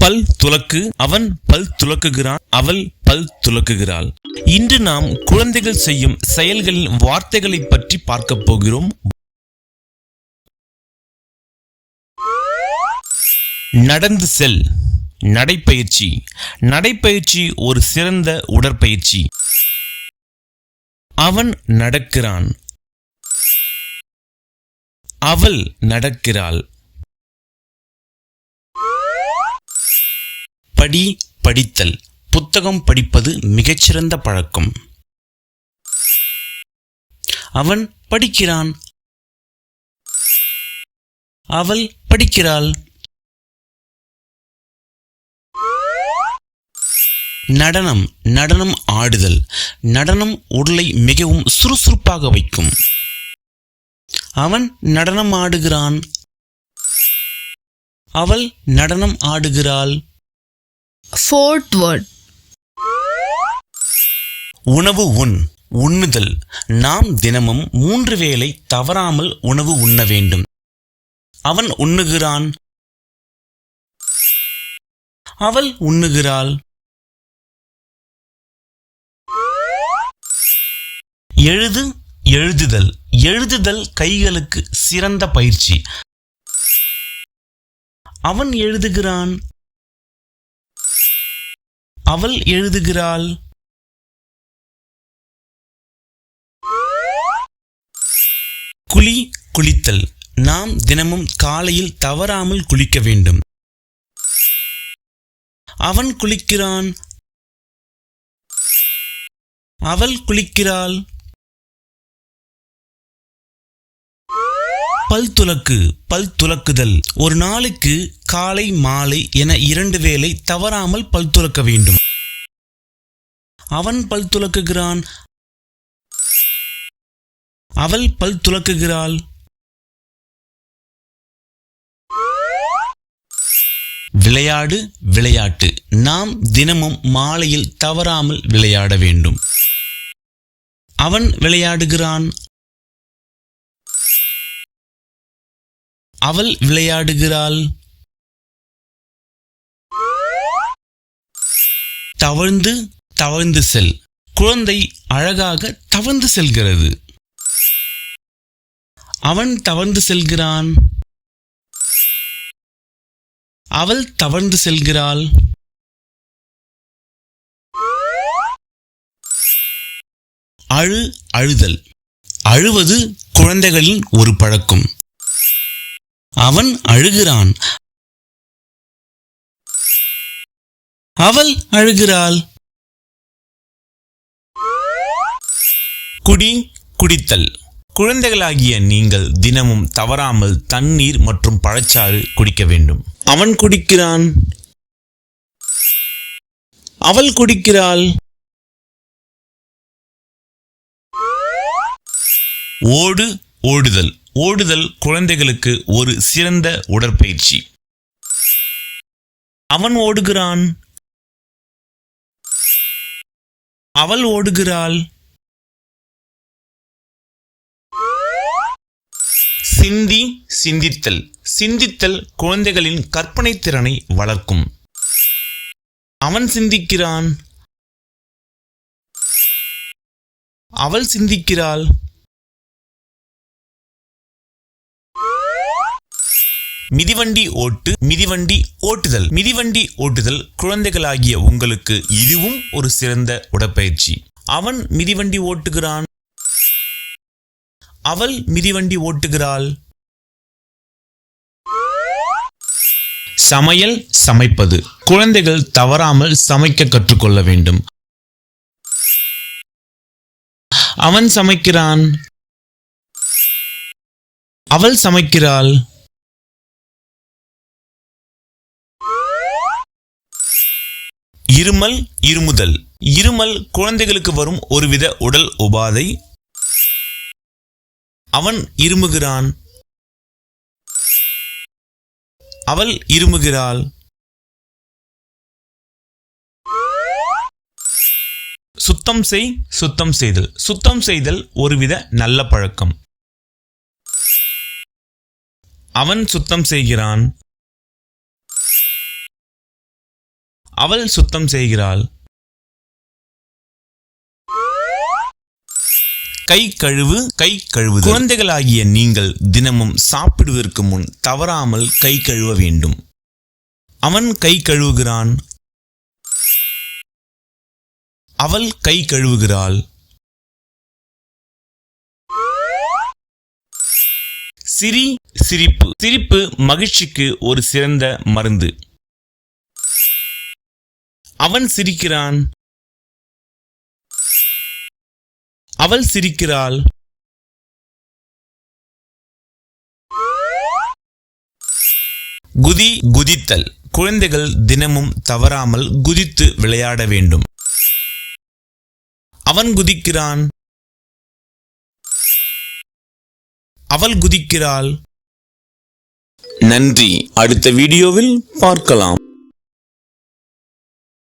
பல் துலக்கு. அவன் பல் துலக்குகிறான். அவள் பல் துலக்குகிறாள். இன்று நாம் குழந்தைகள் செய்யும் செயல்களின் வார்த்தைகளை பற்றி பார்க்க போகிறோம். நடந்து செல். நடைப்பயிற்சி. நடைப்பயிற்சி ஒரு சிறந்த உடற்பயிற்சி. அவன் நடக்கிறான். அவள் நடக்கிறாள். படி. படித்தல். புத்தகம் படிப்பது மிகச்சிறந்த பழக்கம். அவன் படிக்கிறான். அவள் படிக்கிறாள். நடனம். நடனம் ஆடுதல். நடனம் உடலை மிகவும் சுறுசுறுப்பாக வைக்கும். அவன் நடனம் ஆடுகிறான். அவள் நடனம் ஆடுகிறாள். Fourth word. உணவு உண். உண்ணுதல். நாம் தினமும் 3 வேளை தவறாமல் உணவு உண்ண வேண்டும். அவன் உண்ணுகிறான். அவள் உண்ணுகிறாள். எழுது. எழுதுதல். எழுதுதல் கைகளுக்கு சிறந்த பயிற்சி. அவன் எழுதுகிறான். அவள் எழுதுகிறாள். குளி. குளித்தல். நாம் தினமும் காலையில் தவறாமல் குளிக்க வேண்டும். அவன் குளிக்கிறான். அவள் குளிக்கிறாள். பல் துலக்கு. பல் துலக்குதல். ஒரு நாளுக்கு காலை மாலை என 2 வேளை தவறாமல் பல் துலக்க வேண்டும். அவன் பல் துலக்குகிறான். அவள் பல் துலக்குகிறாள். விளையாடு. விளையாட்டு. நாம் தினமும் மாலையில் தவறாமல் விளையாட வேண்டும். அவன் விளையாடுகிறான். அவள் விளையாடுகிறாள். தவழ்ந்து. தவழ்ந்து செல். குழந்தை அழகாக தவழ்ந்து செல்கிறது. அவன் தவழ்ந்து செல்கிறான். அவள் தவழ்ந்து செல்கிறாள். அழு. அழுதல். அழுவது குழந்தைகளின் ஒரு பழக்கம். அவன் அழுகிறான். அவள் அழுகிறாள். குடி. குடித்தல். குழந்தைகளாகிய நீங்கள் தினமும் தவறாமல் தண்ணீர் மற்றும் பழச்சாறு குடிக்க வேண்டும். அவன் குடிக்கிறான். அவள் குடிக்கிறாள். ஓடு. ஓடுதல். ஓடுதல் குழந்தைகளுக்கு ஒரு சிறந்த உடற்பயிற்சி. அவன் ஓடுகிறான். அவள் ஓடுகிறாள். சிந்தி. சிந்தித்தல். சிந்தித்தல் குழந்தைகளின் கற்பனை திறனை வளர்க்கும். அவன் சிந்திக்கிறான். அவள் சிந்திக்கிறாள். மிதிவண்டி ஓட்டு. மிதிவண்டி ஓட்டுதல். மிதிவண்டி ஓட்டுதல் குழந்தைகளாகிய உங்களுக்கு இதுவும் ஒரு சிறந்த உடற்பயிற்சி. அவன் மிதிவண்டி ஓட்டுகிறான். அவள் மிதிவண்டி ஓட்டுகிறாள். சமையல். சமைப்பது. குழந்தைகள் தவறாமல் சமைக்க கற்றுக்கொள்ள வேண்டும். அவன் சமைக்கிறான். அவள் சமைக்கிறாள். இருமல். இருமுதல். இருமல் குழந்தைகளுக்கு வரும் ஒருவித உடல் உபாதை. அவன் இருமுகிறான். அவள் இருமுகிறாள். சுத்தம் செய். சுத்தம் செய்தல். சுத்தம் செய்தல் ஒருவித நல்ல பழக்கம். அவன் சுத்தம் செய்கிறான். அவள் சுத்தம் செய்கிறாள். கை கழுவு, கை கழுவுதல். குழந்தைகளாகிய நீங்கள் தினமும் சாப்பிடுவதற்கு முன் தவறாமல் கை கழுவ வேண்டும். அவன் கை கழுவுகிறான். அவள் கை கழுவுகிறாள். சிரி, சிரிப்பு. சிரிப்பு மகிழ்ச்சிக்கு ஒரு சிறந்த மருந்து. அவன் சிரிக்கிறான். அவள் சிரிக்கிறாள். குதி, குதித்தல். குழந்தைகள் தினமும் தவறாமல் குதித்து விளையாட வேண்டும். அவன் குதிக்கிறான். அவள் குதிக்கிறாள். நன்றி. அடுத்த வீடியோவில் பார்க்கலாம்.